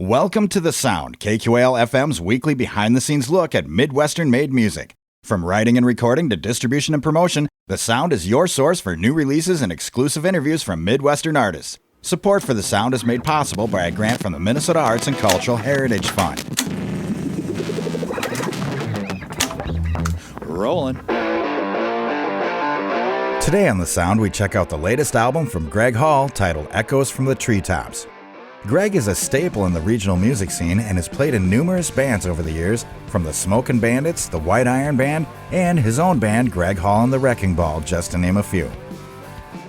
Welcome to The Sound, KQAL-FM's weekly behind-the-scenes look at Midwestern-made music. From writing and recording to distribution and promotion, The Sound is your source for new releases and exclusive interviews from Midwestern artists. Support for The Sound is made possible by a grant from the Minnesota Arts and Cultural Heritage Fund. Rolling. Today on The Sound, we check out the latest album from Gregg Hall titled Echoes From The Treetops. Gregg is a staple in the regional music scene and has played in numerous bands over the years, from the Smokin Bandits, the White Iron Band, and his own band, Gregg Hall and the Wrecking Ball, just to name a few.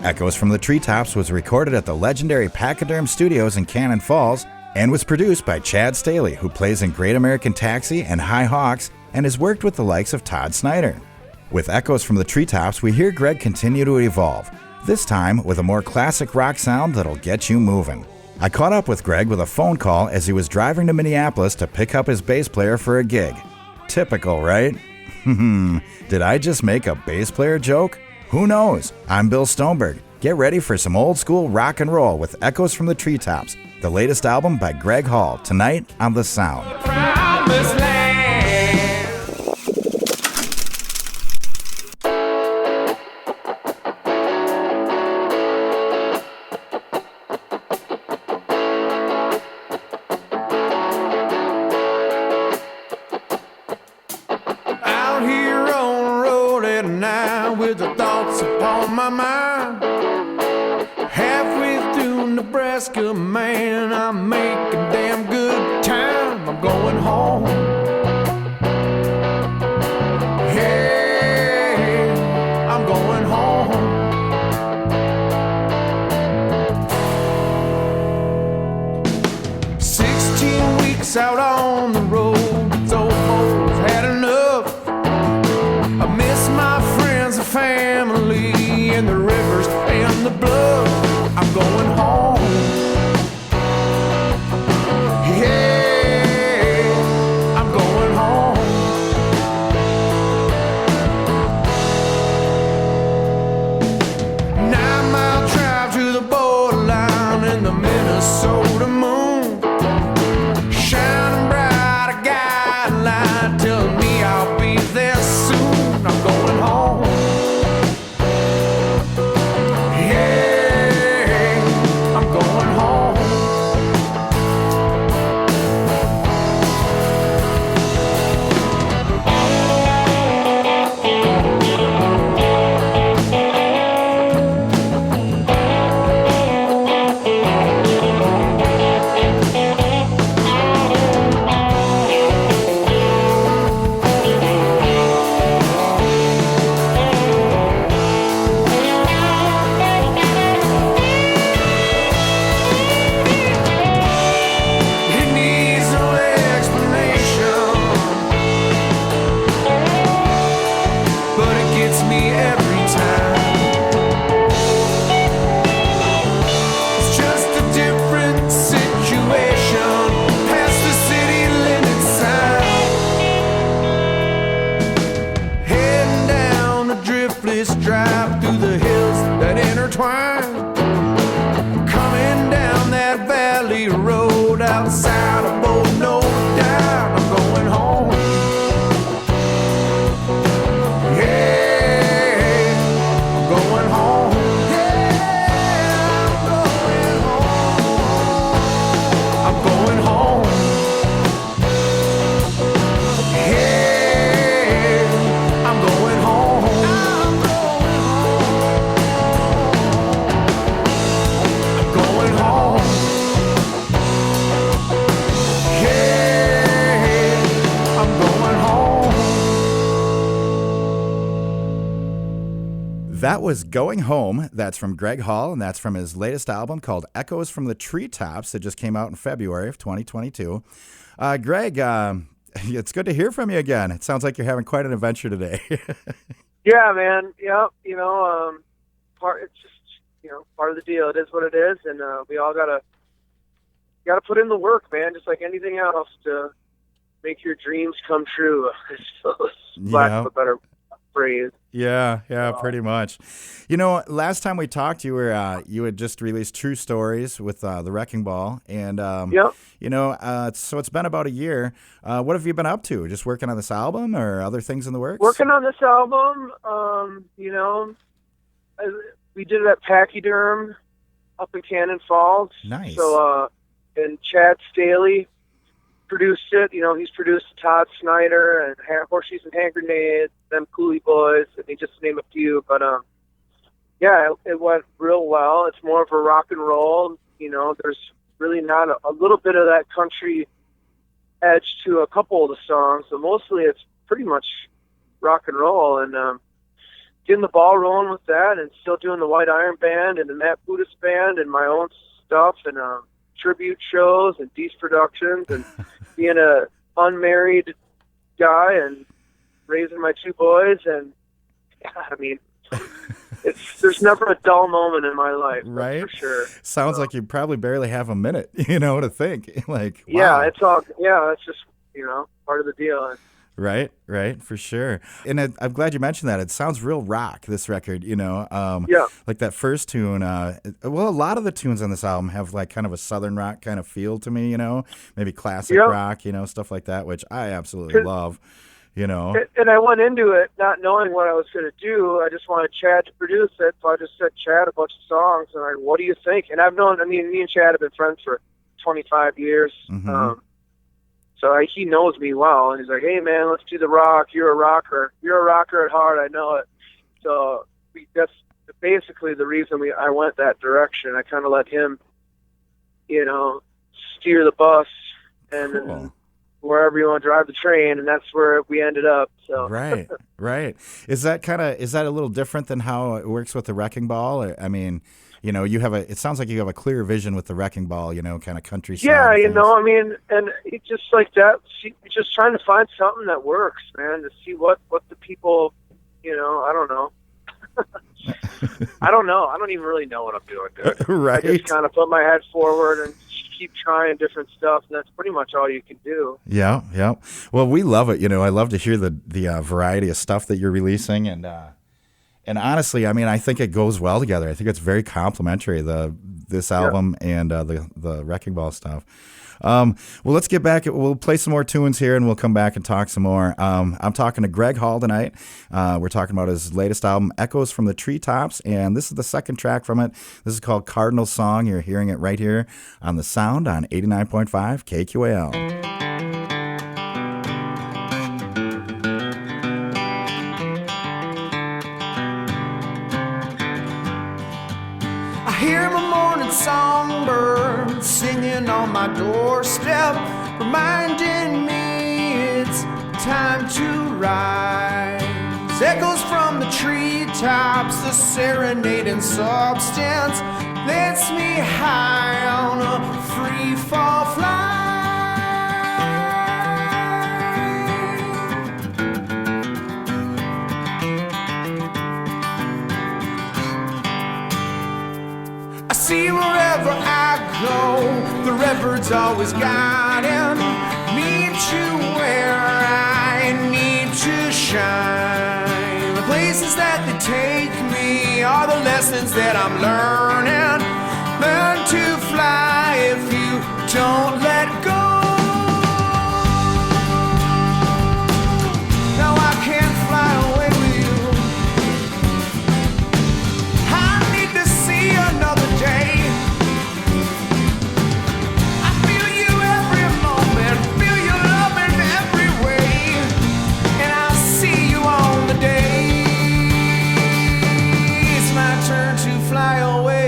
Echoes From The Treetops was recorded at the legendary Pachyderm Studios in Cannon Falls and was produced by Chad Staehly, who plays in Great American Taxi and High Hawks and has worked with the likes of Todd Snider. With Echoes From The Treetops, we hear Gregg continue to evolve, this time with a more classic rock sound that'll get you moving. I caught up with Gregg with a phone call as he was driving to Minneapolis to pick up his bass player for a gig. Typical, right? Did I just make a bass player joke? Who knows? I'm Bill Stoneberg. Get ready for some old school rock and roll with Echoes From The Treetops, the latest album by Gregg Hall, tonight on The Sound. With the thoughts upon my mind, halfway through Nebraska, man, I make a damn good time. I'm going home. Hey, I'm going home. 16 weeks out on the road, these old folks had enough. I miss my friends and family and the rivers and the blood. I'm going home. Yeah, I'm going home. 9-mile drive to the borderline in the Minnesota moon, shining bright, a guideline telling me I'll be there soon. I'm going home. Yeah, I'm going home. It needs no explanation, but it gets me every time. It's just a different situation past the city limit sign. Heading down the driftless drive through the hills that intertwine. Coming down that valley road outside of Bold No Down. I'm going home. Yeah, I'm going home. Yeah, I'm going home. I'm going home. Yeah, I'm going home. I'm going home. Yeah, I'm going home. That was Going Home. That's from Gregg Hall, and that's from his latest album called Echoes From The Treetops that just came out in February of 2022. Gregg, it's good to hear from you again. It sounds like you're having quite an adventure today. Yeah, man. Yeah, it's just part of the deal. It is what it is, and we all gotta put in the work, man. Just like anything else to make your dreams come true. I suppose, lack of a better phrase. Yeah, pretty much. You know, last time we talked, you had just released True Stories with the Wrecking Ball, and Yep. you know, so it's been about a year. What have you been up to? Just working on this album, or other things in the works? Working on this album. You know, we did it at Pachyderm up in Cannon Falls. Nice. So, and Chad Staehly produced it. You know, he's produced Todd Snider and Horseshoes and Hand Grenades, them Cooley Boys, I mean, just to name a few. But yeah, it went real well. It's more of a rock and roll. You know, there's really not a little bit of that country edge to a couple of the songs, but mostly it's pretty much rock and roll. And getting the ball rolling with that, and still doing the White Iron Band and the Matt Buddhist Band and my own stuff, and tribute shows and Deez Productions, and being a unmarried guy and raising my two boys. And yeah, I mean, there's never a dull moment in my life, right? That's for sure. Sounds like you probably barely have a minute, you know, to think. Like, yeah, wow. It's just, you know, part of the deal. Right, for sure. And I'm glad you mentioned that. It sounds real rock, this record, you know. Yeah. Like that first tune. Well, a lot of the tunes on this album have like kind of a southern rock kind of feel to me, you know. Maybe classic rock, you know, stuff like that, which I absolutely love, you know. And I went into it not knowing what I was going to do. I just wanted Chad to produce it, so I just sent Chad a bunch of songs, and what do you think? And me and Chad have been friends for 25 years. Mm-hmm. So he knows me well, and he's like, "Hey man, let's do the rock. You're a rocker. You're a rocker at heart. I know it." So that's basically the reason I went that direction. I kind of let him, you know, steer the bus, and cool. Wherever you want to drive the train, and that's where we ended up. So right. Is that a little different than how it works with the Wrecking Ball? Or, I mean, you know, it sounds like you have a clear vision with the Wrecking Ball, you know, kind of countryside. Yeah, you know, I mean, and it's just like that. Just trying to find something that works, man, to see what the people, you know, I don't know. I don't know. I don't even really know what I'm doing, dude. Right. I just kind of put my head forward and keep trying different stuff, and that's pretty much all you can do. Yeah. Well, we love it. You know, I love to hear the variety of stuff that you're releasing, and honestly, I mean, I think it goes well together. I think it's very complimentary, this album and the Wrecking Ball stuff. Well, let's get back. We'll play some more tunes here, and we'll come back and talk some more. I'm talking to Gregg Hall tonight. We're talking about his latest album, Echoes From The Treetops, and this is the second track from it. This is called Cardinal Song. You're hearing it right here on The Sound on 89.5 KQAL. Hear my morning songbird singing on my doorstep, reminding me it's time to rise. Echoes from the treetops, the serenading substance lets me high on a free fall flight. See wherever I go, the redbird's always guiding me to where I need to shine. The places that they take me are the lessons that I'm learning. Learn to fly if you don't let go. Now I can't fly away with you. I need to see another day. I feel you every moment, feel your love in every way, and I see you on the day it's my turn to fly away.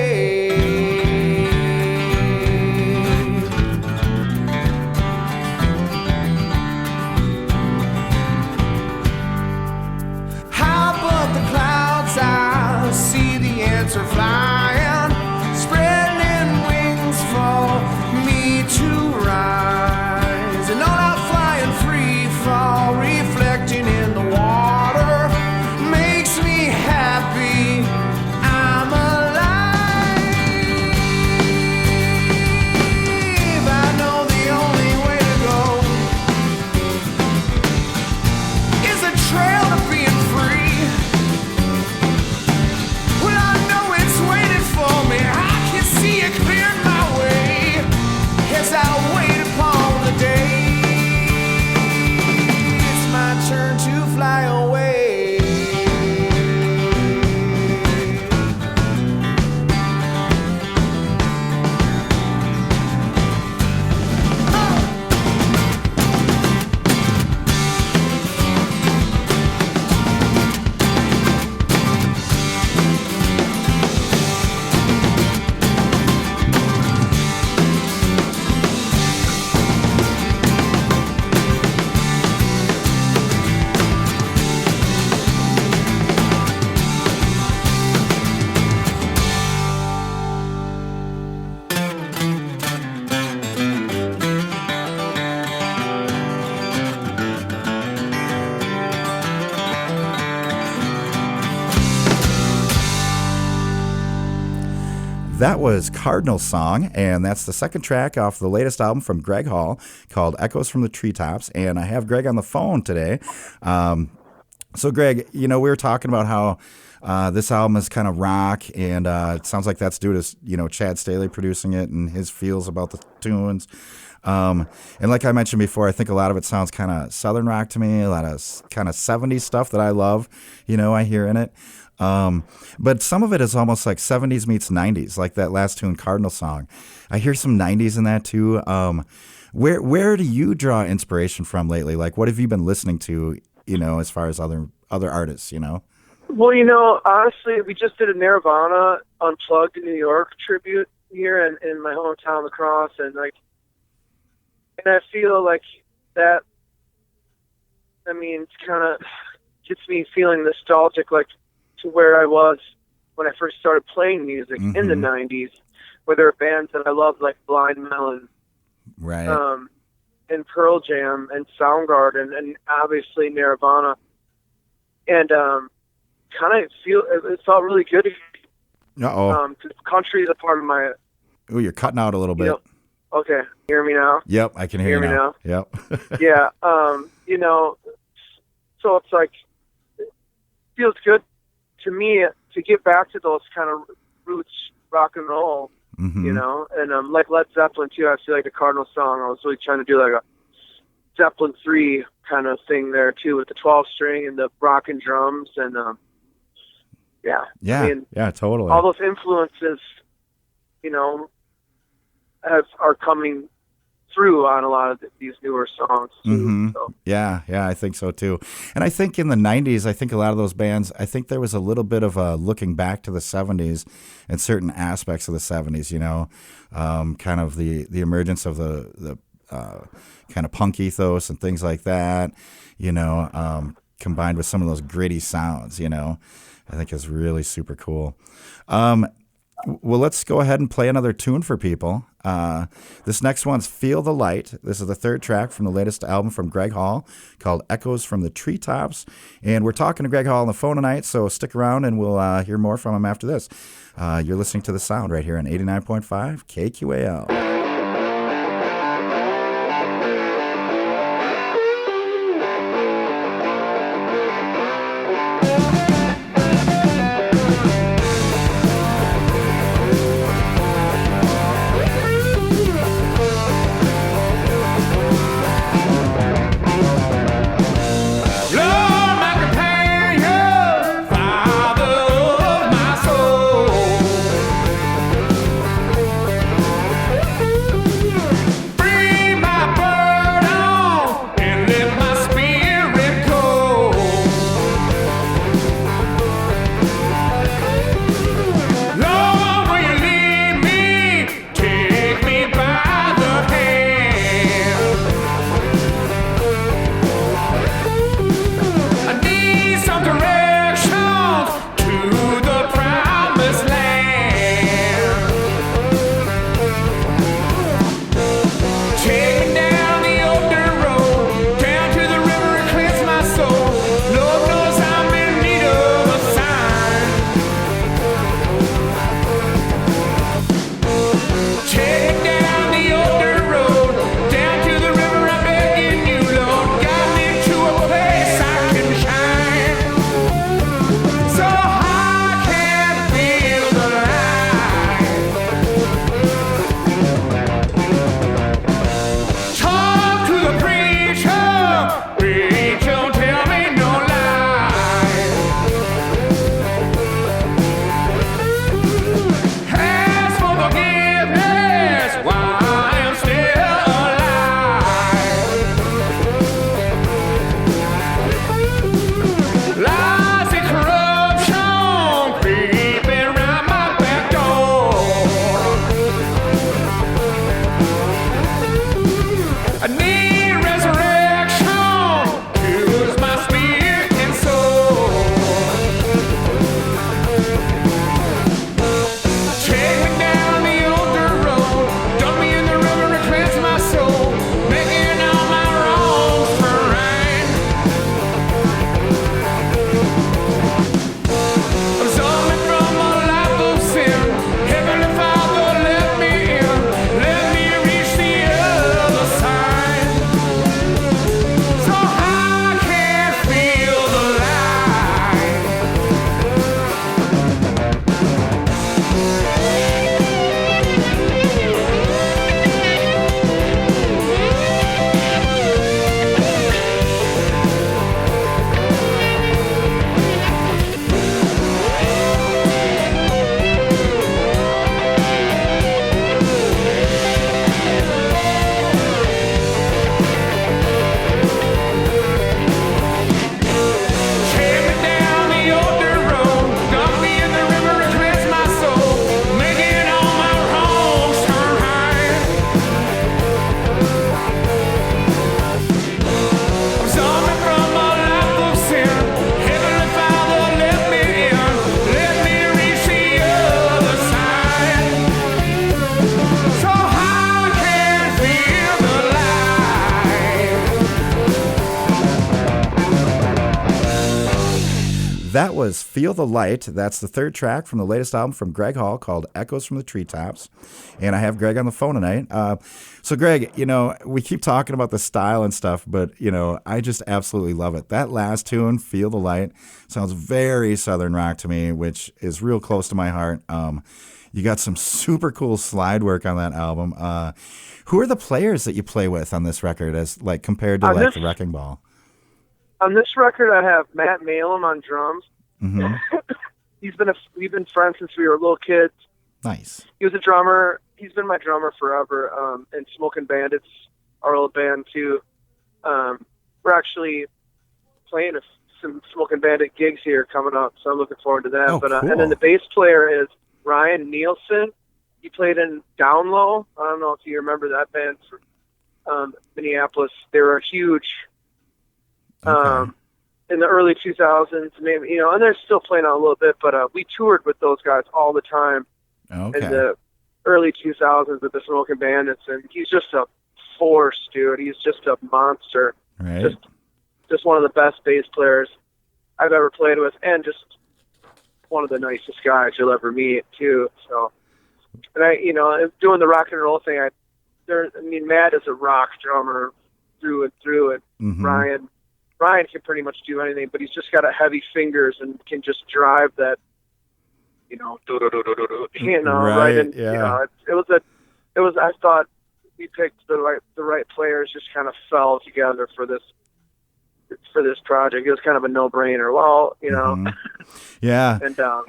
That was Cardinal Song, and that's the second track off the latest album from Gregg Hall called Echoes From The Treetops. And I have Gregg on the phone today. So, Gregg, we were talking about how this album is kind of rock, and it sounds like that's due to, Chad Staehly producing it and his feels about the tunes. And like I mentioned before, I think a lot of it sounds kind of Southern rock to me, a lot of kind of 70s stuff that I love, I hear in it. But some of it is almost like 70s meets 90s, like that last tune, Cardinal Song. I hear some 90s in that too. Where do you draw inspiration from lately? Like, what have you been listening to, as far as other artists, Well, honestly, we just did a Nirvana Unplugged in New York tribute here in my hometown, La Crosse, and I feel like that, it's kind of gets me feeling nostalgic, like to where I was when I first started playing music in the 90s, where there were bands that I loved, like Blind Melon, right, and Pearl Jam, and Soundgarden, and obviously Nirvana, and kind of it felt really good. Because country is a part of my. Oh, you're cutting out a little bit. Okay, hear me now? Yep, I can hear you now. Yep. Yeah, so it's like, it feels good to me to get back to those kind of roots rock and roll, and like Led Zeppelin too. I feel like the Cardinal Song, I was really trying to do like a Zeppelin 3 kind of thing there too, with the 12 string and the rockin' drums, and yeah, totally. All those influences, are coming through on a lot of these newer songs too. So. Yeah, I think so too. And I think in the 90s, I think a lot of those bands, I think there was a little bit of a looking back to the 70s and certain aspects of the 70s, kind of the emergence of the kind of punk ethos and things like that, combined with some of those gritty sounds, I think is really super cool. Well, let's go ahead and play another tune for people. This next one's Feel the Light. This is the third track from the latest album from Gregg Hall called Echoes From The Treetops. And we're talking to Gregg Hall on the phone tonight, so stick around and we'll hear more from him after this. You're listening to The Sound right here on 89.5 KQAL. Father of my soul. That was Feel the Light. That's the third track from the latest album from Gregg Hall called Echoes From The Treetops. And I have Gregg on the phone tonight. So, Gregg, we keep talking about the style and stuff, but, I just absolutely love it. That last tune, Feel the Light, sounds very Southern rock to me, which is real close to my heart. You got some super cool slide work on that album. Who are the players that you play with on this record as compared to the Wrecking Ball? On this record, I have Matt Malum on drums. Mm-hmm. We've been friends since we were little kids. Nice. He was a drummer. He's been my drummer forever. And Smokin Bandits, our old band too. We're actually playing some Smokin Bandit gigs here coming up, so I'm looking forward to that. Oh, cool. And then the bass player is Ryan Nielsen. He played in Down Low. I don't know if you remember that band from Minneapolis. They were huge in the early 2000s, maybe, and they're still playing out a little bit, but we toured with those guys all the time in the early 2000s with the Smokin Bandits, and he's just a force, dude. He's just a monster. Right. Just one of the best bass players I've ever played with, and just one of the nicest guys you'll ever meet too. So, and doing the rock and roll thing, Matt is a rock drummer through and through, and mm-hmm. Ryan can pretty much do anything, but he's just got a heavy fingers and can just drive that, right in. Yeah. It was. I thought we picked the right players. Just kind of fell together for this project. It was kind of a no-brainer. Well, Mm-hmm. Yeah. And well,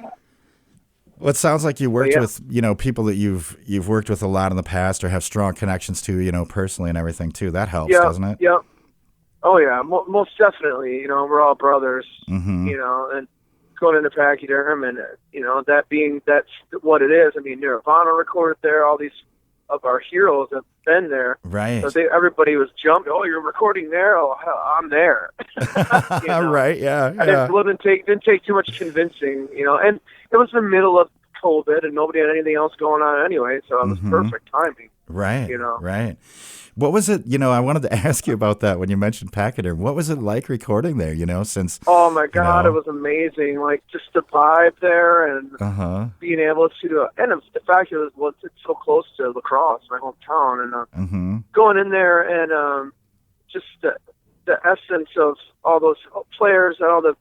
it sounds like you worked with people that you've worked with a lot in the past or have strong connections to personally and everything too. That helps, doesn't it? Yeah. Oh yeah, most definitely. We're all brothers. Mm-hmm. And going into Pachyderm, and that's what it is. Nirvana recorded there. All these of our heroes have been there. Right. So everybody was jumping. Oh, you're recording there? Oh, hell, I'm there. Right. Yeah. It didn't take too much convincing. And it was the middle of COVID, and nobody had anything else going on anyway. So it was mm-hmm. perfect timing. Right. Right. What was it? I wanted to ask you about that when you mentioned Pachyderm. What was it like recording there? Since oh my God, it was amazing. Like just the vibe there, and being able to and the fact that it's so close to La Crosse, my hometown, and mm-hmm. going in there and just the essence of all those players and all the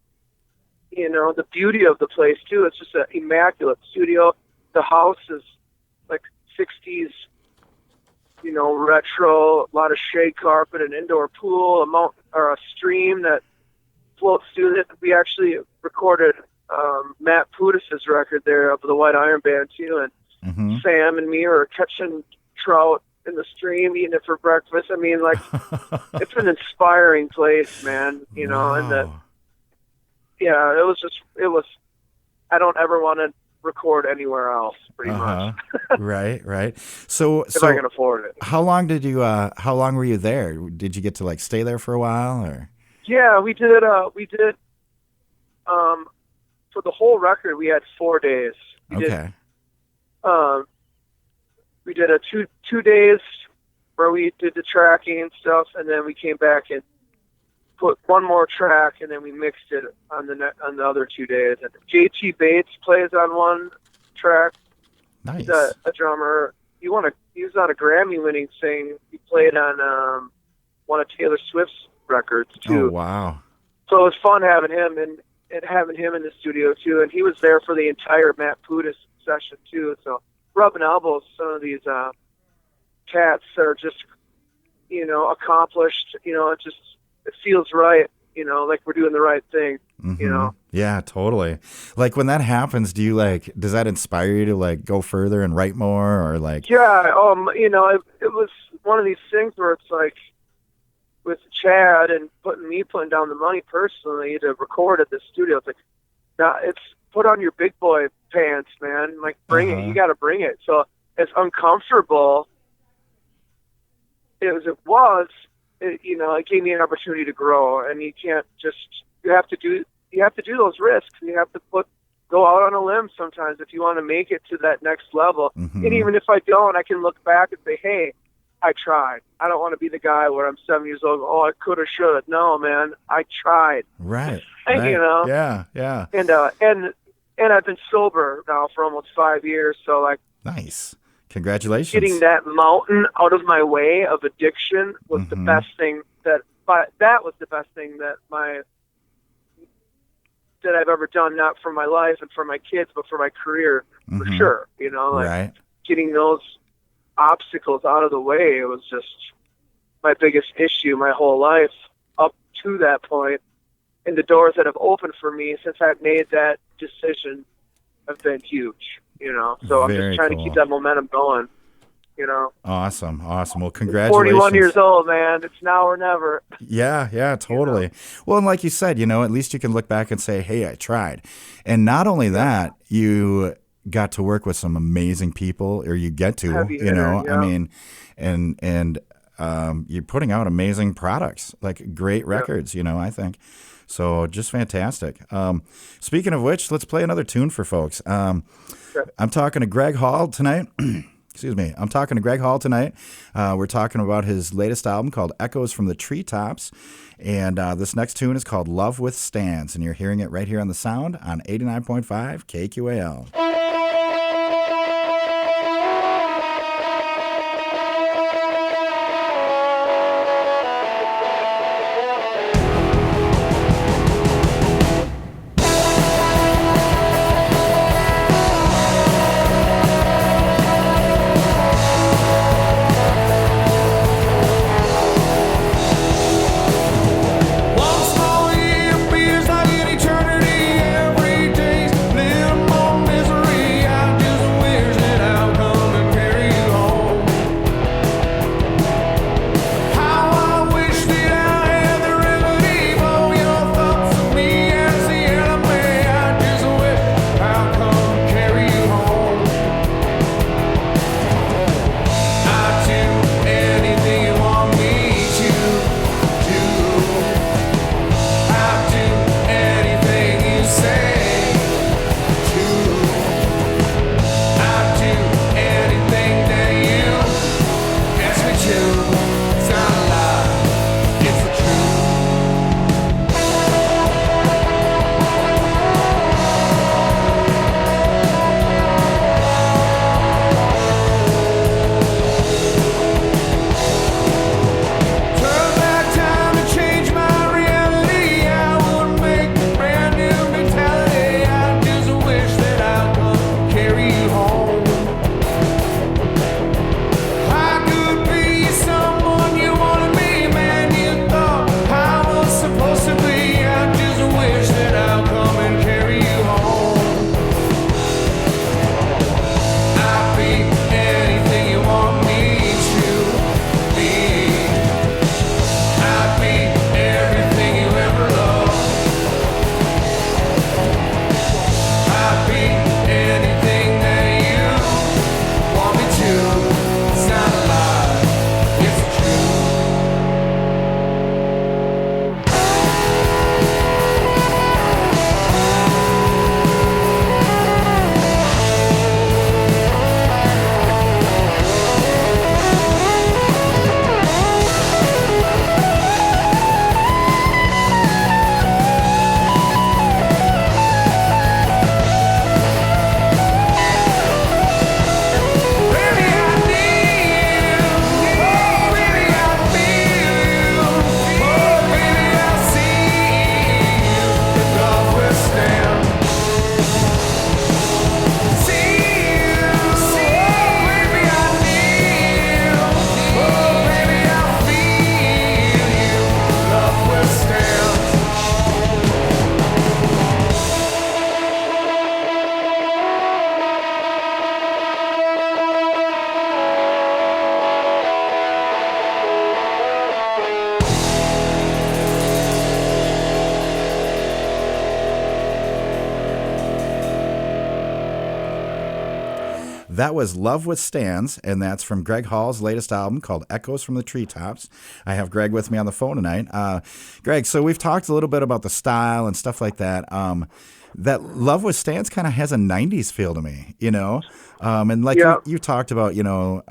the beauty of the place too. It's just an immaculate studio. The house is like 60s. Retro, a lot of shade carpet, an indoor pool, a stream that floats through it. We actually recorded Matt Putis' record there of the White Iron Band too, and mm-hmm. Sam and me are catching trout in the stream, eating it for breakfast. It's an inspiring place, man. Wow. And it was. I don't ever want to record anywhere else, pretty much. Right. So if I can afford it. How long were you there? Did you get to stay there for a while, or? Yeah, we did. For the whole record, we had 4 days. We did a two days where we did the tracking and stuff, and then we came back and put one more track, and then we mixed it on the other 2 days. And JT Bates plays on one track. Nice. He's a drummer. He was on a Grammy-winning thing. He played on one of Taylor Swift's records too. Oh wow! So it was fun having him and having him in the studio too. And he was there for the entire Matt Putis session too. So rubbing elbows with some of these cats that are just accomplished. It feels right, like we're doing the right thing, mm-hmm. Yeah, totally. Like when that happens, do you does that inspire you to go further and write more or Yeah, it was one of these things where it's like with Chad and putting down the money personally to record at the studio. It's it's put on your big boy pants, man. Bring it. You got to bring it. So as uncomfortable as it was, it gave me an opportunity to grow, and you can't just, you have to do those risks. You have to go out on a limb sometimes if you want to make it to that next level. Mm-hmm. And even if I don't, I can look back and say, hey, I tried. I don't want to be the guy where I'm 7 years old. Oh, I could have, should have. No, man, I tried. Right. You know. Yeah. Yeah. And I've been sober now for almost 5 years. So like, nice. Congratulations. Getting that mountain out of my way of addiction was the best thing that was the best thing that I've ever done, not for my life and for my kids, but for my career, for sure. You know, like getting those obstacles out of the way, it was just my biggest issue my whole life up to that point. And the doors that have opened for me since I've made that decision have been huge, you know. So I'm just trying to keep that momentum going, you know. Awesome. Well, congratulations. 41 years old, man. It's now or never. Yeah, totally. You know? Well, and like you said, you know, at least you can look back and say, hey, I tried. And not only that, you got to work with some amazing people, or you get to, I mean, and you're putting out amazing products, like great records, you know, I think. So just fantastic. Speaking of which, let's play another tune for folks. I'm talking to Gregg Hall tonight. Excuse me. I'm talking to Gregg Hall tonight. We're talking about his latest album called Echoes From The Treetops. And this next tune is called Love Withstands. And you're hearing it right here on The Sound on 89.5 KQAL. That was Love Withstands, and that's from Gregg Hall's latest album called Echoes From The Treetops. I have Gregg with me on the phone tonight. Gregg, so we've talked a little bit about the style and stuff like that. That Love Withstands kind of has a 90s feel to me, you know? And like you talked about, you know,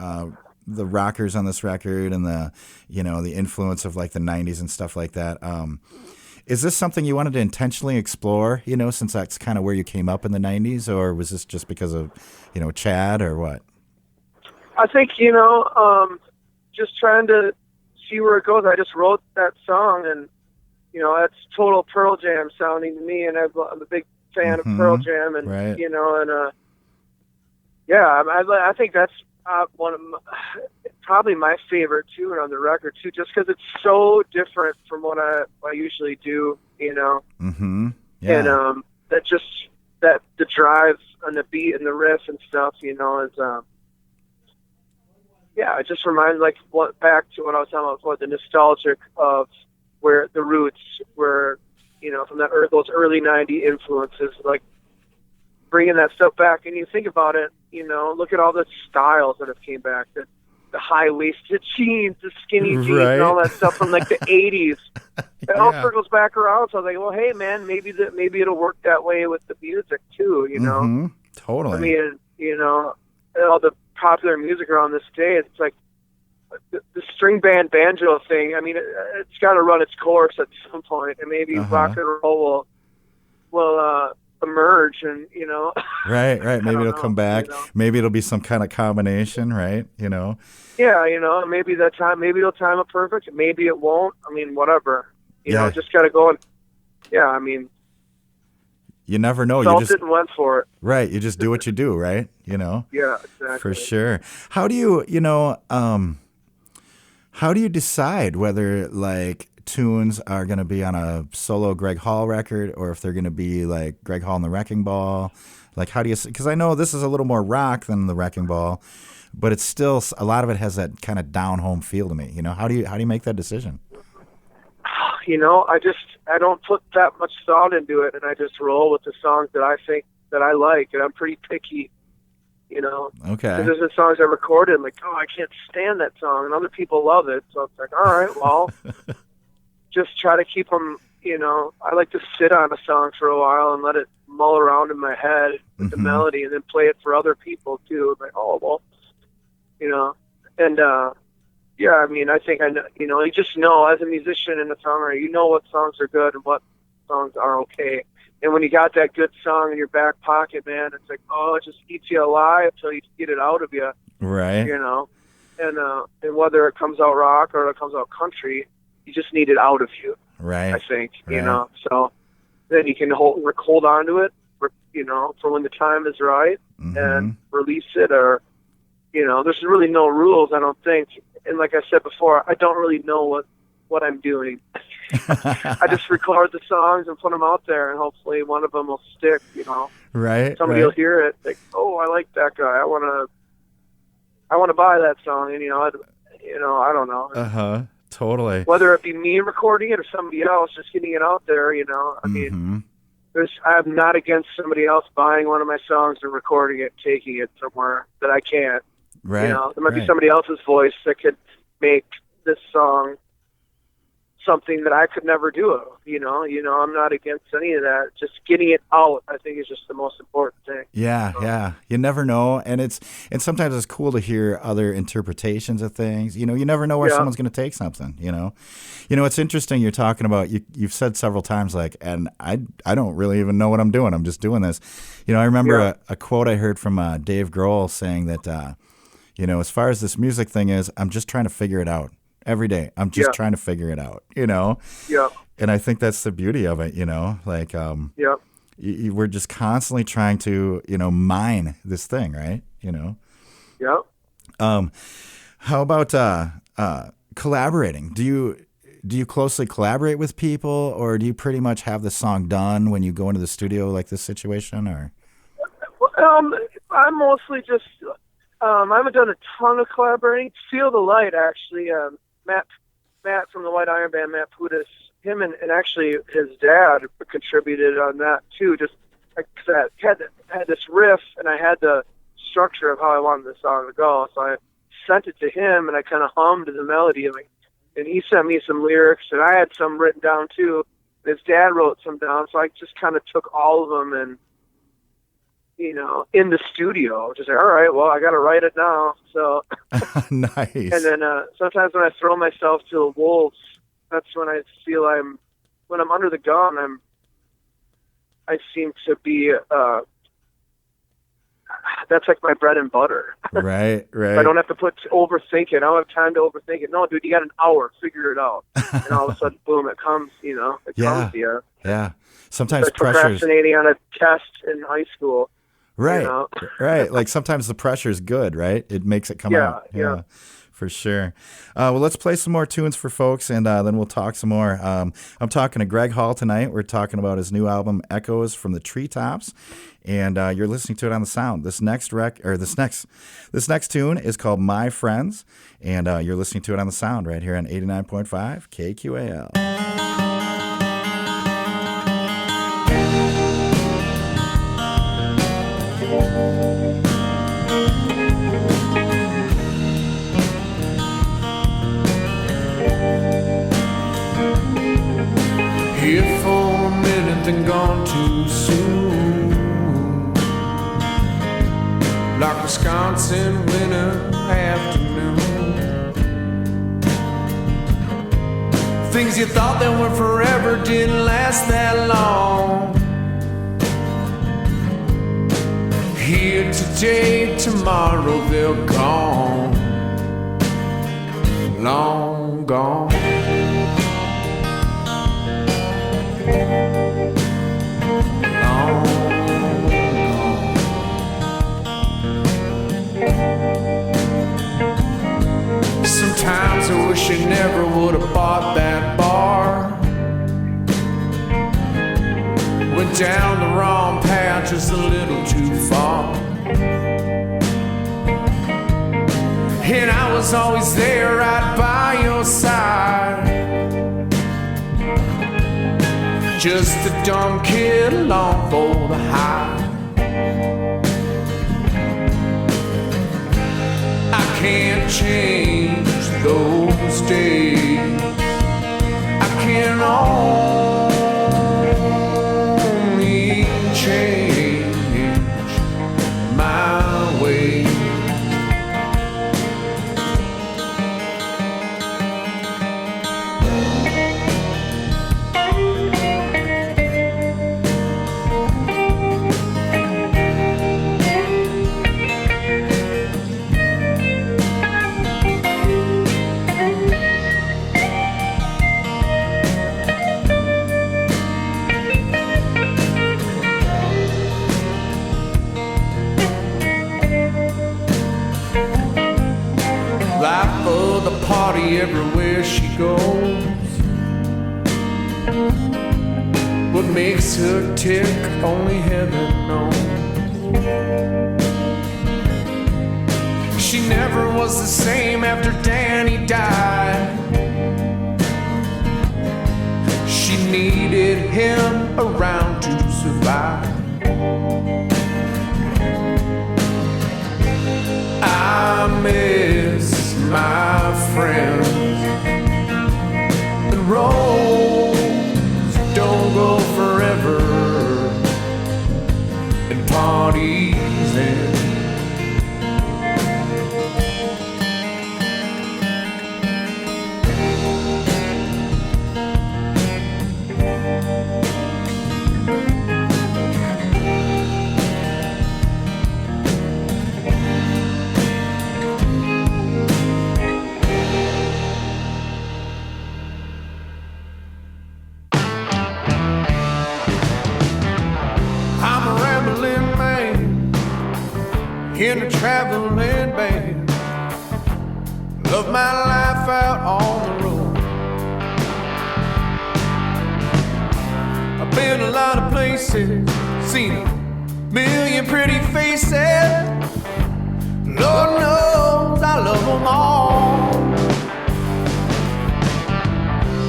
the rockers on this record and the, the influence of like the 90s and stuff like that. Is this something you wanted to intentionally explore, since that's kind of where you came up in the 90s, or was this just because of, Chad, or what? I think, just trying to see where it goes. I just wrote that song, and, that's total Pearl Jam sounding to me, and I'm a big fan of Pearl Jam, and, right. I think that's one of probably my favorite tune on the record too, just because it's so different from what I usually do, Mm-hmm. Yeah. And that the drive and the beat and the riff and stuff, is it just reminds back to what I was talking about before, the nostalgic of where the roots were, from those early '90s influences, like bringing that stuff back. And you think about it, look at all the styles that have came back, the high-waisted jeans, the skinny jeans, right. and all that stuff from like the '80s. It all circles back around. So I was like, well, hey, man, maybe it'll work that way with the music too, Mm-hmm. Totally. I mean, all the popular music around this day, it's like the string band banjo thing. I mean, it's got to run its course at some point, and maybe rock and roll will emerge, and right. Maybe it'll come back. Maybe it'll be some kind of combination, right? Yeah, maybe that time. Maybe it'll time it perfect. Maybe it won't. I mean, whatever. You know, just got to go and. Yeah, I mean. You never know. You just went for it. Right. You just do what you do, right? Yeah, exactly. For sure. How do you, how do you decide whether like tunes are going to be on a solo Gregg Hall record, or if they're going to be like Gregg Hall and the Wrecking Ball? Like, how do you, because I know this is a little more rock than the Wrecking Ball, but it's still, a lot of it has that kind of down home feel to me. How do you make that decision? I don't put that much thought into it, and I just roll with the songs that I think that I like, and I'm pretty picky, Okay. There's the songs I recorded, I'm like, oh, I can't stand that song, and other people love it, so it's like, all right, well, just try to keep them, I like to sit on a song for a while and let it mull around in my head with the melody, and then play it for other people too. I'm like, oh, well, and yeah, I mean, I think you just know as a musician and a songwriter, what songs are good and what songs are okay. And when you got that good song in your back pocket, man, it's like, oh, it just eats you alive until you get it out of you. Right. And whether it comes out rock or it comes out country, you just need it out of you. Right. I think, right. So then you can hold on to it, for when the time is right, and release it, or, there's really no rules, I don't think. And like I said before, I don't really know what I'm doing. I just record the songs and put them out there, and hopefully one of them will stick. Right. Somebody will hear it, like, oh, I like that guy. I want to buy that song. And I don't know. Totally. Whether it be me recording it or somebody else just getting it out there. I mean, I'm not against somebody else buying one of my songs and recording it, taking it somewhere that I can't. Right. There might be somebody else's voice that could make this song something that I could never do. I'm not against any of that. Just getting it out, I think, is just the most important thing. Yeah. You never know, and sometimes it's cool to hear other interpretations of things. You never know where someone's going to take something. It's interesting. You're talking about you've said several times, like, and I don't really even know what I'm doing. I'm just doing this. I remember a quote I heard from Dave Grohl saying that. As far as this music thing is, I'm just trying to figure it out every day. I'm just trying to figure it out, Yeah. And I think that's the beauty of it, like, we're just constantly trying to, mine this thing, right? Yeah. How about collaborating? Do you closely collaborate with people, or do you pretty much have the song done when you go into the studio like this situation, or? I'm mostly just. I haven't done a ton of collaborating. Feel the Light, actually. Matt from the White Iron Band, Matt Pudas, him and actually his dad contributed on that too. Just because I had this riff, and I had the structure of how I wanted the song to go. So I sent it to him, and I kind of hummed the melody, and he sent me some lyrics, and I had some written down too. And his dad wrote some down, so I just kind of took all of them and in the studio. Just like, all right, well, I got to write it now. So Nice. And then sometimes when I throw myself to the wolves, that's when I feel when I'm under the gun, I seem to be, that's like my bread and butter. Right. I don't have to overthink it. I don't have time to overthink it. No, dude, you got an hour, figure it out. And all of a sudden, boom, it comes, comes to you. Yeah. Sometimes like procrastinating on a test in high school. Right. Right. Like sometimes the pressure is good, right? It makes it come out. Yeah. For sure. Well, let's play some more tunes for folks, and then we'll talk some more. I'm talking to Gregg Hall tonight. We're talking about his new album, Echoes From The Treetops, and you're listening to it on The Sound. This next tune is called My Friends, and you're listening to it on The Sound right here on 89.5 KQAL. Here for a minute, then gone too soon. Like Wisconsin winter afternoon. Things you thought that were forever didn't last that long. Here today, tomorrow they're gone. Long gone. Sometimes I wish I never would have bought that bar. Went down the wrong path just a little too far. And I was always there right by your side. Just a dumb kid along for the high. I can't change those days. I can only change my way. Life of the party everywhere she goes. What makes her tick, only heaven knows. She never was the same after Danny died. She needed him around to survive. I miss my friends. The roads don't go forever, and parties end. In a traveling band, love my life out on the road. I've been a lot of places, seen a million pretty faces. Lord knows I love them all.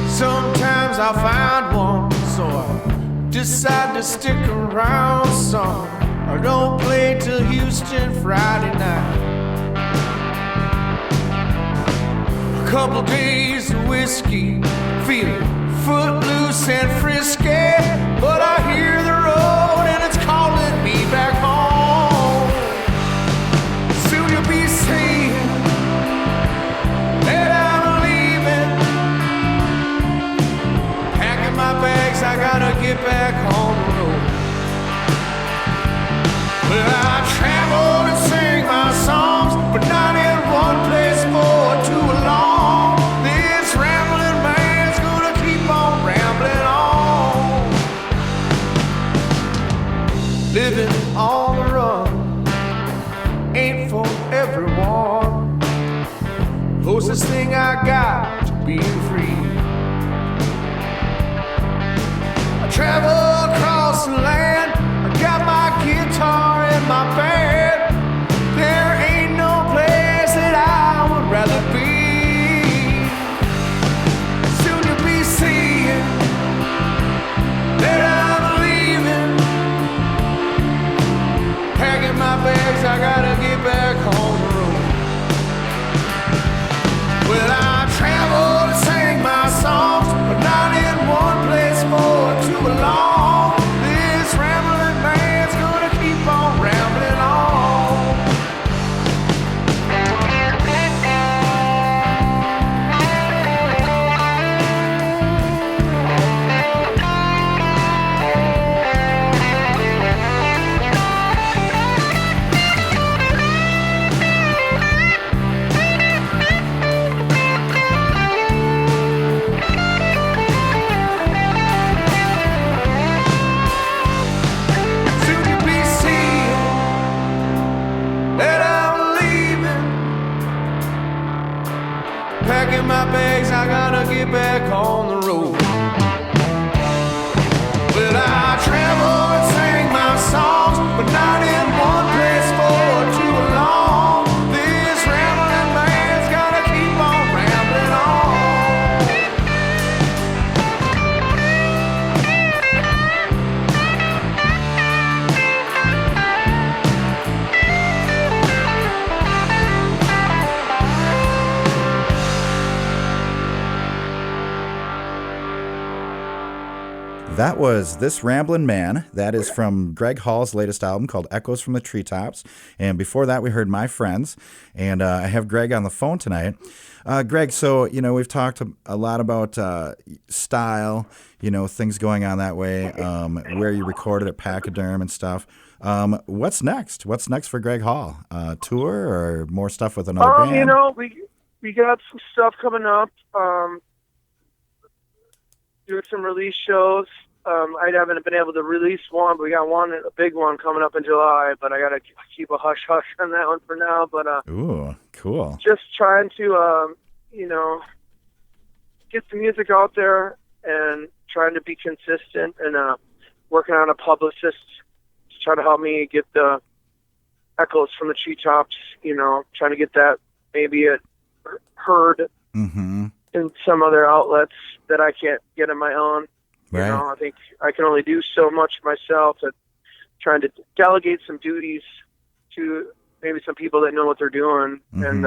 Sometimes I'll find one, so I decide to stick around some. I don't play till Houston Friday night. A couple days of whiskey, feeling footloose and frisky. But I hear the road and it's calling me back home. get back on the road. Well, I travel and sing my songs, but not in one place for too long. This rambling man's gonna keep on rambling on. Living on the run ain't for everyone. Closest thing I got to being free. I travel across the land, I got my guitar and my band. There ain't no place that I would rather be. Soon you'll be seeing that I'm leaving. Packing my bags, I gotta get back on the road. Well, I travel and sing my songs, but not in one place for too long. This rambling man's gonna keep on rambling on. Soon you'll be seeing that I'm leaving. Packing my bags, I gotta get back on the road. Well, I travel and sing my songs, but not in one place for too long. This rambling man's gotta keep on rambling on. That was This Ramblin' Man. That is from Gregg Hall's latest album called Echoes From The Treetops. And before that, we heard My Friends. And I have Gregg on the phone tonight. Gregg, so, we've talked a lot about style, things going on that way, where you recorded at Pachyderm and stuff. What's next? What's next for Gregg Hall? Tour or more stuff with another band? We got some stuff coming up. Doing some release shows. I haven't been able to release one, but we got a big one coming up in July, but I got to keep a hush-hush on that one for now. But Ooh, cool. just trying to, get the music out there and trying to be consistent and working on a publicist to try to help me get the Echoes from the Treetops, trying to get that maybe heard Mm-hmm. in some other outlets that I can't get on my own. Right. I think I can only do so much myself, and trying to delegate some duties to maybe some people that know what they're doing, and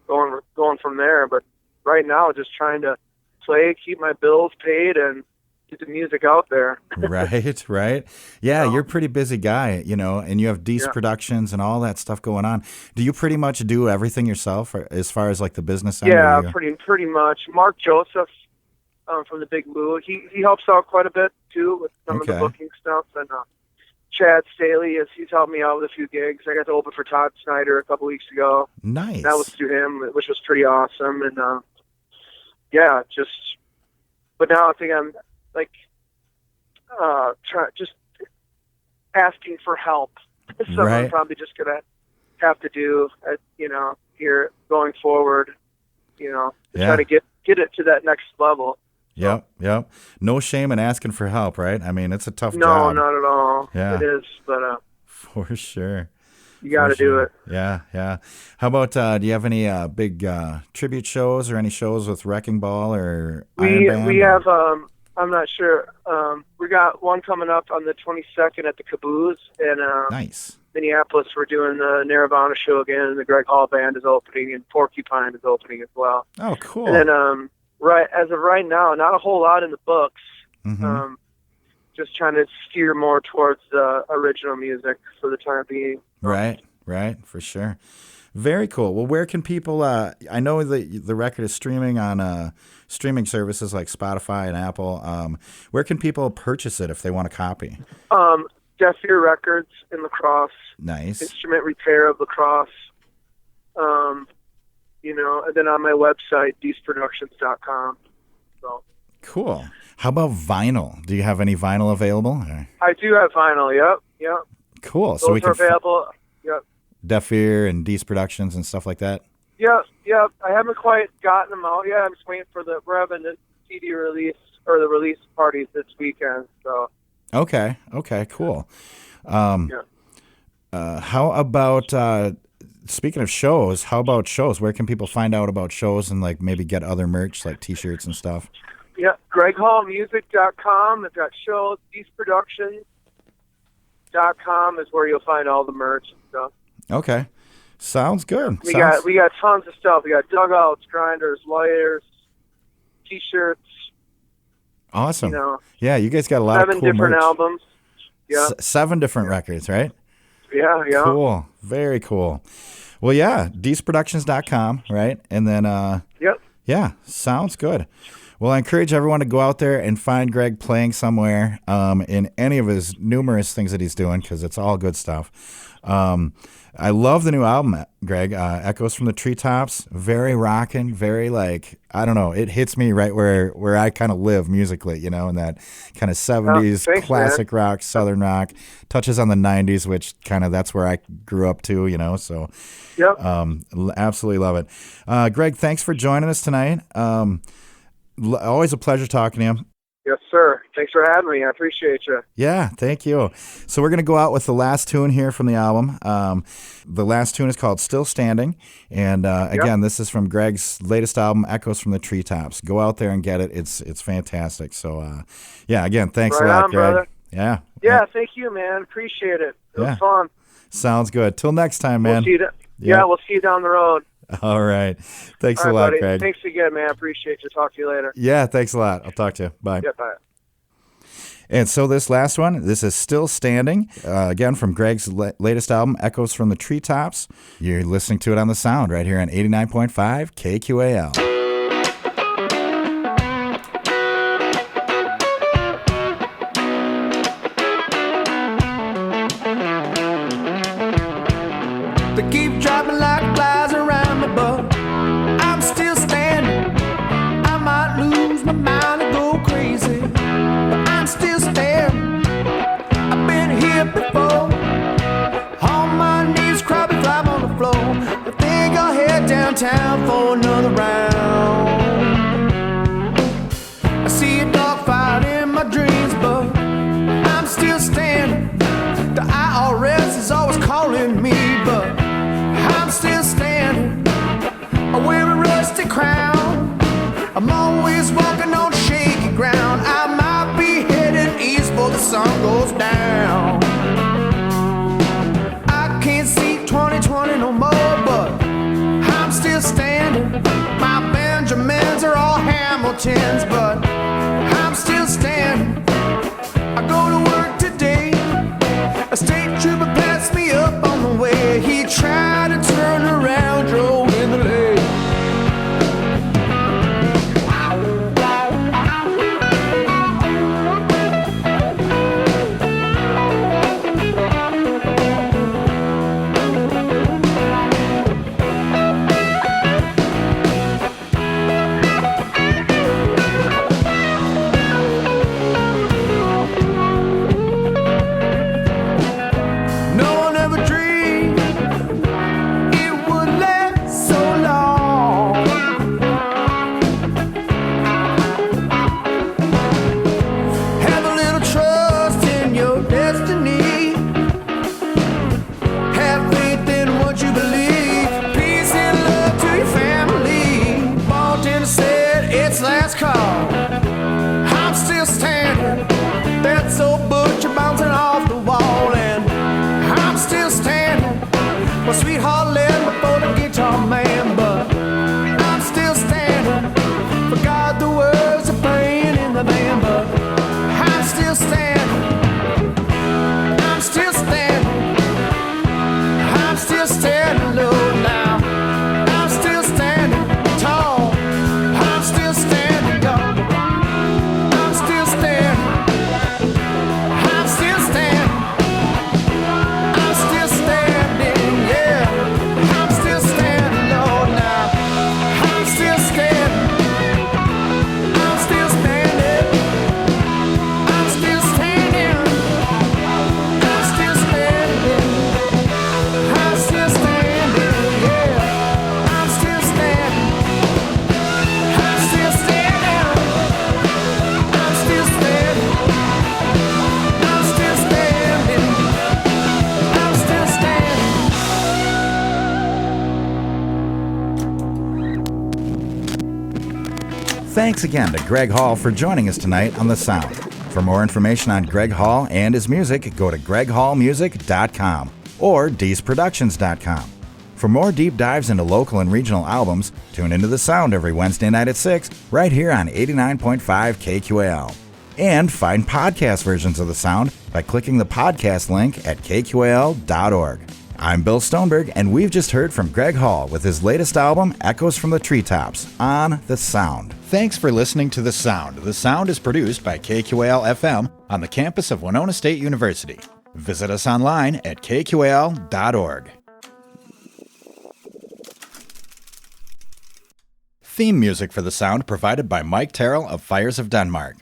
going from there. But right now, just trying to play, keep my bills paid, and get the music out there. Right. Yeah, you're a pretty busy guy, and you have Deece Productions and all that stuff going on. Do you pretty much do everything yourself as far as like the business end? Yeah, pretty much. Mark Joseph from the Big Blue, he helps out quite a bit too with some of the booking stuff, and Chad Staehly, he's helped me out with a few gigs. I got to open for Todd Snider a couple weeks ago. Nice. That was through him, which was pretty awesome. And but now I think I'm like just asking for help. Something I'm probably just gonna have to do, here going forward. Try to get it to that next level. Yep. No shame in asking for help, right? I mean, it's a tough job. No, not at all. Yeah. It is, but for sure. You got to do it. Yeah. How about, do you have any big tribute shows or any shows with Wrecking Ball or Iron Band? We have, I'm not sure. We got one coming up on the 22nd at the Caboose in nice. Minneapolis. We're doing the Nirvana show again. The Gregg Hall Band is opening, and Porcupine is opening as well. Oh, cool. And then, as of right now, not a whole lot in the books. Mm-hmm. Just trying to steer more towards the original music for the time being. Right, for sure. Very cool. Well, where can people? I know that the record is streaming on streaming services like Spotify and Apple. Where can people purchase it if they want a copy? Deaf Ear Records in La Crosse. Nice. Instrument Repair of La Crosse. And then on my website, deesproductions.com. So. Cool. How about vinyl? Do you have any vinyl available? I do have vinyl. Yep. Cool. Those So we are can available. Yep. Deaf Ear and Dees Productions and stuff like that. Yep. I haven't quite gotten them out yet. I'm just waiting for we're having the CD release or the release parties this weekend. So. Okay. Cool. How about speaking of shows? How about shows? Where can people find out about shows and like maybe get other merch like T-shirts and stuff? Yeah, GreggHallMusic.com. They've got shows. DeesProductions.com is where you'll find all the merch and stuff. Okay, sounds good. We got tons of stuff. We got dugouts, grinders, lighters, T-shirts. Awesome. Yeah, you guys got a lot of cool merch. 7 different albums. Yeah. 7 different records, right? Yeah. Cool. Very cool. Well, yeah, DeesProductions.com, right? And then, Yep. Yeah, sounds good. Well, I encourage everyone to go out there and find Gregg playing somewhere in any of his numerous things that he's doing because it's all good stuff. I love the new album, Gregg. Echoes from the Treetops. Very rockin', very I don't know. It hits me right where I kind of live musically, in that kind of 70s classic rock, southern rock. Touches on the 90s, which kind of that's where I grew up too, so. Yep. Absolutely love it. Gregg, thanks for joining us tonight. Always a pleasure talking to you. Yes, sir. Thanks for having me. I appreciate you. Yeah, thank you. So we're going to go out with the last tune here from the album. The last tune is called Still Standing. And again, this is from Gregg's latest album, Echoes from the Treetops. Go out there and get it. It's fantastic. So, again, thanks a lot, Gregg. Brother. Yeah. Yeah, thank you, man. Appreciate it. It was fun. Sounds good. Till next time, man. We'll see you down the road. All right. Thanks a lot, buddy. Gregg. Thanks again, man. I appreciate you. Talk to you later. Yeah, thanks a lot. I'll talk to you. Bye. Yeah, bye. And so this last one, this is Still Standing, again from Gregg's latest album, Echoes from the Treetops. You're listening to it on The Sound right here on 89.5 KQAL. They keep dropping like flies around me, but I'm still standing. I might lose my mind and go crazy, but I'm still standing. I've been here before. On my knees, crappy flop on the floor. I think I'll head downtown for another round. I see a dog fight in my dreams, but I'm still standing. The IRS is always calling me, but I'm still standing. I wear a rusty crown. I'm always walking on shaky ground. I might be heading east before the sun goes down. I can't see 2020 no more, but I'm still standing. My Benjamins are all Hamiltons, but I'm still standing. I go to work today. A state trooper passed me up on the way. He tried to turn around, drove in the lane. Sweetheart left before the guitar man, but I'm still standing. Forgot the words are playing in the band, but I'm still standing. I'm still standing. I'm still standing low now. Thanks again to Gregg Hall for joining us tonight on The Sound. For more information on Gregg Hall and his music, go to gregghallmusic.com or deesproductions.com. For more deep dives into local and regional albums, tune into The Sound every Wednesday night at 6, right here on 89.5 KQAL. And find podcast versions of The Sound by clicking the podcast link at kqal.org. I'm Bill Stoneberg, and we've just heard from Gregg Hall with his latest album, Echoes From The Treetops, on The Sound. Thanks for listening to The Sound. The Sound is produced by KQAL-FM on the campus of Winona State University. Visit us online at kqal.org. Theme music for The Sound provided by Mike Terrell of Fires of Denmark.